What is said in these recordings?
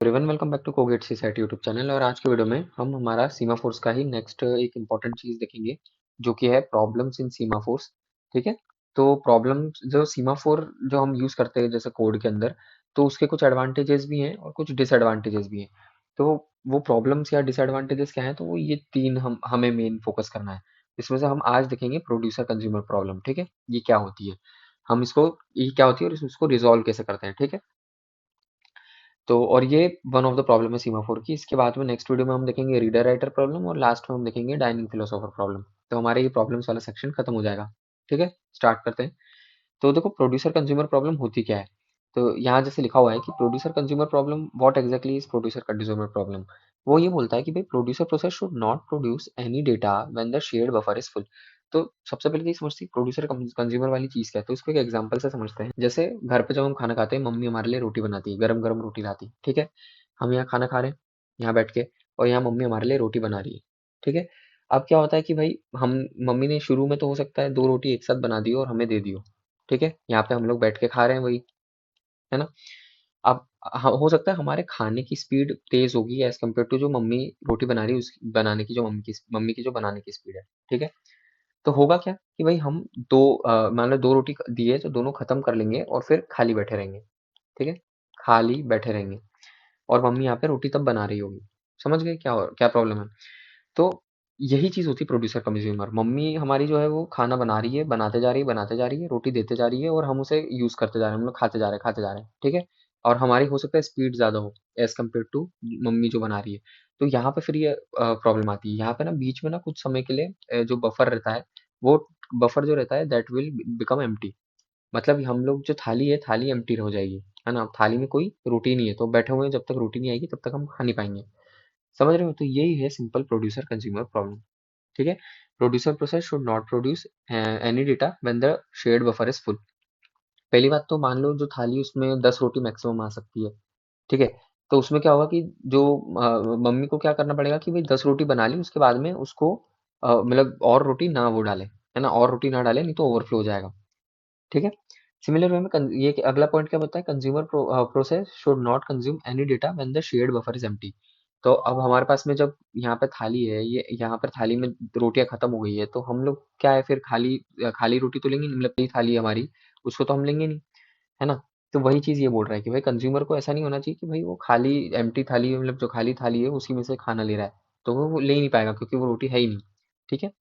Everyone, welcome back to कोगेट सी साइट यूट्यूब चैनल। और आज के वीडियो में हम हमारा सीमाफोर्स का ही नेक्स्ट एक इम्पॉर्टेंट चीज देखेंगे, जो कि है प्रॉब्लम्स इन सीमाफोर्स। ठीक है। तो प्रॉब्लम जो सीमाफोर जो हम यूज करते हैं जैसे कोड के अंदर, तो उसके कुछ एडवांटेजेस भी हैं और कुछ डिसएडवांटेजेस भी हैं। तो वो प्रॉब्लम्स या डिसएडवांटेजेस क्या हैं, तो वो ये तीन हमें मेन फोकस करना है। इसमें से हम आज देखेंगे प्रोड्यूसर कंज्यूमर प्रॉब्लम। ठीक है, ये क्या होती है, हम इसको, ये क्या होती है और इसको रिजॉल्व कैसे करते हैं। ठीक है। तो और ये वन ऑफ द प्रॉब्लम है सीमाफोर की। इसके बाद में नेक्स्ट वीडियो में हम देखेंगे रीडर राइटर प्रॉब्लम और लास्ट में हम देखेंगे डाइनिंग फिलोसोफर प्रॉब्लम। तो हमारे ये प्रॉब्लम्स वाला सेक्शन खत्म हो जाएगा। ठीक है, स्टार्ट करते हैं। तो देखो, प्रोड्यूसर कंज्यूमर प्रॉब्लम होती क्या है। तो यहाँ जैसे लिखा हुआ है कि producer consumer problem, what exactly is producer consumer problem. वो ये बोलता है कि भाई producer process should not produce any data when the shared buffer is full. तो सबसे पहले तो ये समझते हैं प्रोड्यूसर कंज्यूमर वाली चीज क्या है, तो इसको एक एग्जांपल से समझते हैं। जैसे घर पे जब हम खाना खाते हैं, मम्मी हमारे लिए रोटी बनाती है, गरम गरम रोटी लाती है। ठीक है, हम यहाँ खाना खा रहे हैं, यहाँ बैठ के, और यहाँ मम्मी हमारे लिए रोटी बना रही है। ठीक है। अब क्या होता है कि भाई हम, मम्मी ने शुरू में तो हो सकता है दो रोटी एक साथ बना दी हो और हमें दे दी हो। ठीक है, यहाँ पे हम लोग बैठ के खा रहे हैं वही, है ना। अब हो सकता है हमारे खाने की स्पीड तेज होगी एज कम्पेयर टू जो मम्मी रोटी बना रही है, उस बनाने की जो मम्मी की जो बनाने की स्पीड है। ठीक है। तो होगा क्या कि भाई हम दो, मान लो दो रोटी दी है तो दोनों खत्म कर लेंगे और फिर खाली बैठे रहेंगे। ठीक है, खाली बैठे रहेंगे और मम्मी यहाँ पे रोटी तब बना रही होगी। समझ गए क्या क्या प्रॉब्लम है। तो यही चीज होती है प्रोड्यूसर कंज्यूमर। मम्मी हमारी जो है वो खाना बना रही है, बनाते जा रही है, बनाते जा रही है, रोटी देते जा रही है और हम उसे यूज करते जा रहे हैं, हम लोग खाते जा रहे हैं, खाते जा रहे हैं। ठीक है। और हमारी हो सकता है स्पीड ज्यादा हो एज कम्पेयर टू मम्मी जो बना रही है। तो यहाँ पे फिर ये प्रॉब्लम आती है। यहाँ पे ना बीच में ना कुछ समय के लिए जो बफर रहता है, वो बफर जो रहता है दैट विल बिकम एम्प्टी। मतलब हम लोग जो थाली है, थाली एम्प्टी हो जाएगी, है ना। थाली में कोई रोटी नहीं है, तो बैठे हुए हैं, जब तक रोटी नहीं आएगी तब तक हम खा नहीं पाएंगे। समझ रहे हो। तो यही है सिंपल प्रोड्यूसर कंज्यूमर प्रॉब्लम। ठीक है। Producer process should not produce any data when the shared buffer is full. पहली बात तो मान लो जो थाली, उसमें 10 रोटी मैक्सिमम आ सकती है। ठीक है। तो उसमें क्या होगा कि जो मम्मी को क्या करना पड़ेगा कि भाई 10 रोटी बना ली, उसके बाद में उसको मतलब और रोटी ना वो डाले, है ना, और रोटी ना डाले, नहीं तो ओवरफ्लो हो जाएगा। ठीक है। सिमिलर वे में ये अगला पॉइंट क्या बताता है, consumer process should not consume any data when the shared buffer is empty. तो अब हमारे पास में जब यहाँ पे थाली है, ये यहाँ पर थाली में रोटियां खत्म हो गई है, तो हम लोग क्या है फिर खाली खाली रोटी तो लेंगे नहीं, मतलब ये थाली है हमारी, उसको तो हम लेंगे नहीं, है ना। तो वही चीज ये बोल रहा है कि भाई कंज्यूमर को ऐसा नहीं होना चाहिए कि भाई वो खाली एम्प्टी थाली, मतलब जो खाली थाली है उसी में से खाना ले रहा है, तो वो ले ही नहीं पाएगा क्योंकि वो रोटी है ही नहीं। ठीक है।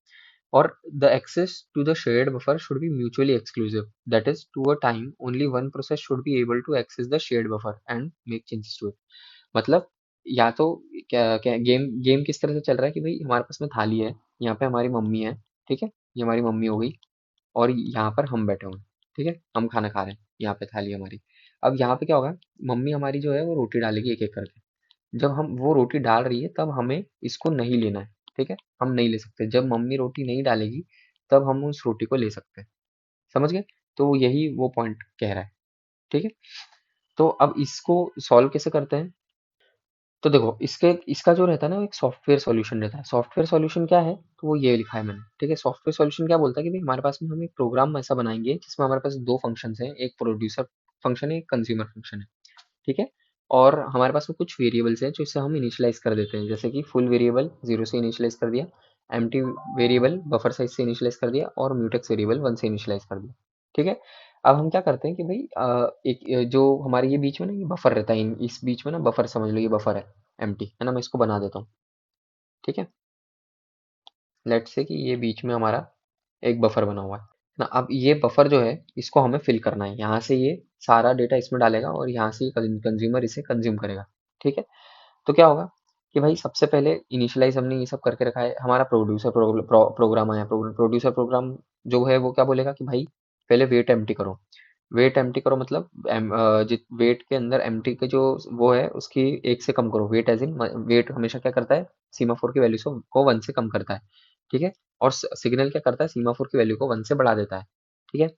Or the access to the shared buffer should be mutually exclusive. That is, to a time, only one process should be able to access the shared buffer and make changes to it. मतलब या तो क्या क्या game game किस तरह से चल रहा है कि भाई हमारे पास में थाली है, यहाँ पे हमारी मम्मी है। ठीक है, ये हमारी मम्मी हो गई, और यहाँ पर हम बैठे हुए हैं। ठीक है, हम खाना खा रहे हैं, यहाँ पे थाली हमारी। अब यहाँ पे क्या होगा, मम्मी हमारी जो है वो रोटी डालेगी एक एक करके। जब हम वो रोटी डाल रही है तब हमें इसको नहीं लेना है। ठीक है, हम नहीं ले सकते। जब मम्मी रोटी नहीं डालेगी तब हम उस रोटी को ले सकते हैं। समझ गए। तो यही वो पॉइंट कह रहा है। ठीक है। तो अब इसको सॉल्व कैसे करते हैं। तो देखो, इसके इसका जो रहता है ना, वो एक सॉफ्टवेयर सॉल्यूशन रहता है। सॉफ्टवेयर सॉल्यूशन क्या है, तो वो ये लिखा है मैंने। ठीक है, सॉफ्टवेयर सॉल्यूशन क्या बोलता है कि भाई हमारे पास में हम एक प्रोग्राम ऐसा बनाएंगे जिसमें हमारे पास दो फंक्शन हैं, एक प्रोड्यूसर फंक्शन है, एक कंज्यूमर फंक्शन है। ठीक है। और हमारे पास में कुछ वेरिएबल्स हैं जो इससे हम इनिशियलाइज कर देते हैं, जैसे कि फुल वेरिएबल 0 से इनिशियलाइज कर दिया, एम्प्टी वेरिएबल बफर साइज से इनिशियलाइज कर दिया, और म्यूटेक्स वेरिएबल 1 से इनिशियलाइज कर दिया। ठीक है। अब हम क्या करते हैं कि भाई एक जो हमारे ये बीच में ना ये बफर रहता है, इस बीच में ना बफर, समझ लो ये बफर है एम्प्टी, है ना। मैं इसको बना देता हूँ। ठीक है। लेट्स से कि ये बीच में हमारा एक बफर बना हुआ है ना। अब ये बफर जो है इसको हमें फिल करना है, यहाँ से ये सारा डेटा इसमें डालेगा और यहाँ से कंज्यूमर इसे कंज्यूम करेगा। ठीक है। तो क्या होगा कि भाई सबसे पहले इनिशियलाइज हमने ये सब करके रखा है, हमारा प्रोड्यूसर प्रोग्राम आया। प्रोड्यूसर प्रोग्राम जो है वो क्या बोलेगा कि भाई पहले वेट एम्प्टी करो। वेट एम्प्टी करो मतलब जित वेट के अंदर एम्प्टी के जो वो है उसकी एक से कम करो। वेट एज इन, वेट हमेशा क्या करता है, सीमाफोर की वैल्यू को 1 से कम करता है। ठीक है। और सिग्नल क्या करता है, सीमाफोर की वैल्यू को 1 से बढ़ा देता है। ठीक है।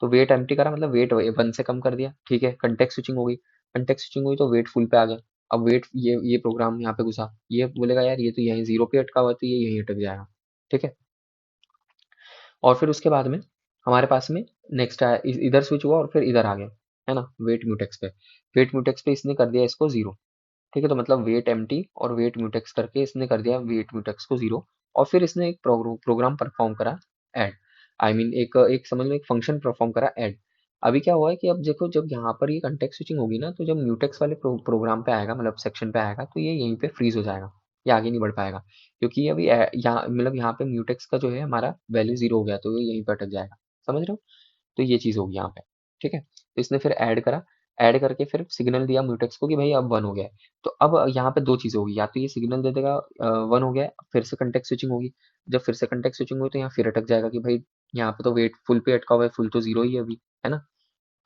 तो वेट एम्प्टी करा मतलब वेट 1 से कम कर दिया। ठीक है, कंटेक्स्ट स्विचिंग हो गई। कंटेक्स्ट स्विचिंग हुई तो वेट फुल पे आ गया। अब वेट, ये प्रोग्राम यहाँ पे घुसा, ये बोलेगा यार ये तो यहीं 0 पे अटका हुआ है, तो ये यहीं अटक जाएगा। ठीक है। और फिर उसके बाद में हमारे पास में नेक्स्ट आया, इधर स्विच हुआ और फिर इधर आ गया, है ना, वेट म्यूटेक्स पे। वेट म्यूटेक्स पे इसने कर दिया इसको 0। ठीक है, तो मतलब वेट एम्प्टी और वेट म्यूटेक्स करके इसने कर दिया वेट म्यूटेक्स को जीरो। और फिर इसने एक प्रोग्राम परफॉर्म करा ऐड, आई मीन एक एक समझ लो एक फंक्शन परफॉर्म करा ऐड। अभी क्या हुआ है कि अब देखो जब यहाँ पर ये कंटेक्स्ट स्विचिंग होगी ना, तो जब म्यूटेक्स वाले प्रोग्राम पे आएगा, मतलब सेक्शन पे आएगा, तो ये यहीं पे फ्रीज हो जाएगा, ये आगे नहीं बढ़ पाएगा। क्योंकि अभी यहाँ मतलब यहाँ पे म्यूटेक्स का जो है हमारा वैल्यू जीरो हो गया, तो ये यहीं पे अटक जाएगा। समझ रहे हो? तो ये चीज़ होगी यहाँ पे। ठीक है, तो इसने फिर ऐड करा, ऐड करके फिर सिग्नल दिया म्यूटेक्स को कि भाई अब वन हो गया है। तो अब यहाँ पे दो चीज़ें होगी, या तो ये सिग्नल दे देगा वन हो गया है, फिर से कंटेक्स्ट स्विचिंग होगी। जब फिर से कंटेक्स्ट स्विचिंग हुई तो यहाँ फिर अटक जाएगा कि भाई यहाँ पे तो वेट फुल पे अटका हुआ है, फुल तो जीरो ही है अभी, है ना।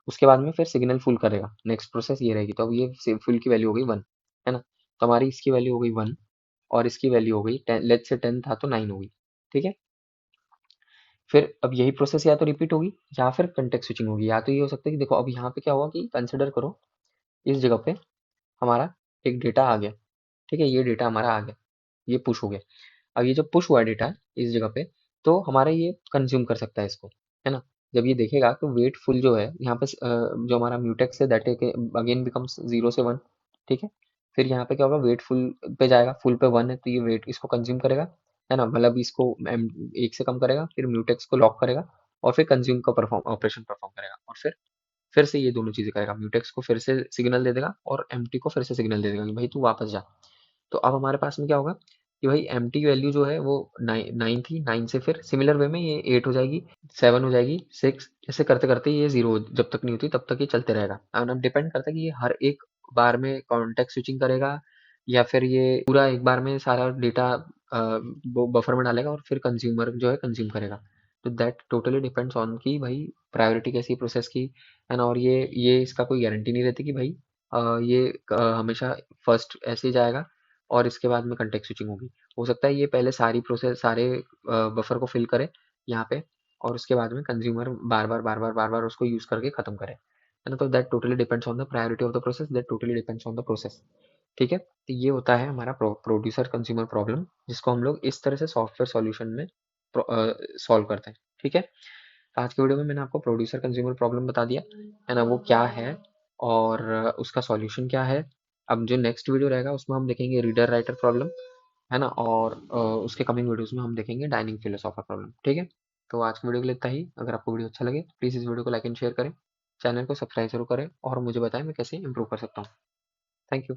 उसके बाद में फिर सिग्नल फुल करेगा, नेक्स्ट प्रोसेस ये रहेगी। तो अब ये फुल की वैल्यू हो गई वन, है ना। तो हमारी इसकी वैल्यू हो गई वन, और इसकी वैल्यू हो गई टेन, लेट्स से टेन था तो नाइन हो गई। ठीक है, फिर अब यही प्रोसेस या तो रिपीट होगी या फिर कंटेक्स्ट स्विचिंग होगी। या तो ये हो सकता है कि देखो अब यहाँ पे क्या हुआ कि कंसिडर करो इस जगह पे हमारा एक डेटा आ गया। ठीक है, ये डेटा हमारा आ गया, ये पुश हो गया। अब ये जब पुश हुआ डेटा इस जगह पे, तो हमारा ये कंज्यूम कर सकता है इसको, है ना। जब ये देखेगा तो वेट फुल जो है यहाँ पे जो हमारा म्यूटेक्स है दैट अगेन बिकम्स जीरो से वन। ठीक है, फिर यहाँ पे क्या होगा, वेट फुल पे जाएगा, फुल पे वन है तो ये वेट इसको कंज्यूम करेगा, है ना। मतलब इसको एक से कम करेगा, फिर म्यूटेक्स को लॉक करेगा, और फिर कंज्यूम का परफॉर्म ऑपरेशन परफॉर्म करेगा, और फिर से ये दोनों चीजें करेगा, म्यूटेक्स को फिर से सिग्नल दे देगा और एम्प्टी को फिर से सिग्नल दे देगा कि भाई तू वापस जा। तो अब हमारे पास में क्या होगा कि भाई एम्प्टी की वैल्यू जो है वो नाइन थी, नाइन से फिर सिमिलर वे में ये एट हो जाएगी, सेवन हो जाएगी, सिक्स, ऐसे करते करते ये जीरो जब तक नहीं होती तब तक ये चलते रहेगा। और अब डिपेंड करता है कि ये हर एक बार में कॉन्टेक्स्ट स्विचिंग करेगा, या फिर ये पूरा एक बार में सारा डेटा वो बफर में डालेगा और फिर कंज्यूमर जो है कंज्यूम करेगा। तो दैट टोटली डिपेंड्स ऑन कि भाई प्रायोरिटी कैसी प्रोसेस की, है ना। और ये इसका कोई गारंटी नहीं रहती कि भाई ये हमेशा फर्स्ट ऐसे ही जाएगा और इसके बाद में कंटेक्स्ट स्विचिंग होगी। हो सकता है ये पहले सारी प्रोसेस सारे बफर को फिल करे यहाँ पे, और उसके बाद में कंज्यूमर बार बार उसको यूज करके खत्म करे, है ना। तो that totally depends on the priority of the process, that totally depends on the process. ठीक है, तो ये होता है हमारा प्रोड्यूसर कंज्यूमर प्रॉब्लम, जिसको हम लोग इस तरह से सॉफ्टवेयर सॉल्यूशन में सॉल्व करते हैं। ठीक है, तो आज की वीडियो में मैंने आपको प्रोड्यूसर कंज्यूमर प्रॉब्लम बता दिया, है ना, वो क्या है और उसका सॉल्यूशन क्या है। अब जो नेक्स्ट वीडियो रहेगा उसमें हम देखेंगे रीडर राइटर प्रॉब्लम, है ना। और उसके कमिंग वीडियोस में हम देखेंगे डाइनिंग फिलोसोफर प्रॉब्लम। ठीक है, तो आज की वीडियो के लिए इतना ही। अगर आपको वीडियो अच्छा लगे प्लीज़ इस वीडियो को लाइक एंड शेयर करें, चैनल को सब्सक्राइब जरूर करें, और मुझे बताएं मैं कैसे इंप्रूव कर सकता हूँ। Thank you.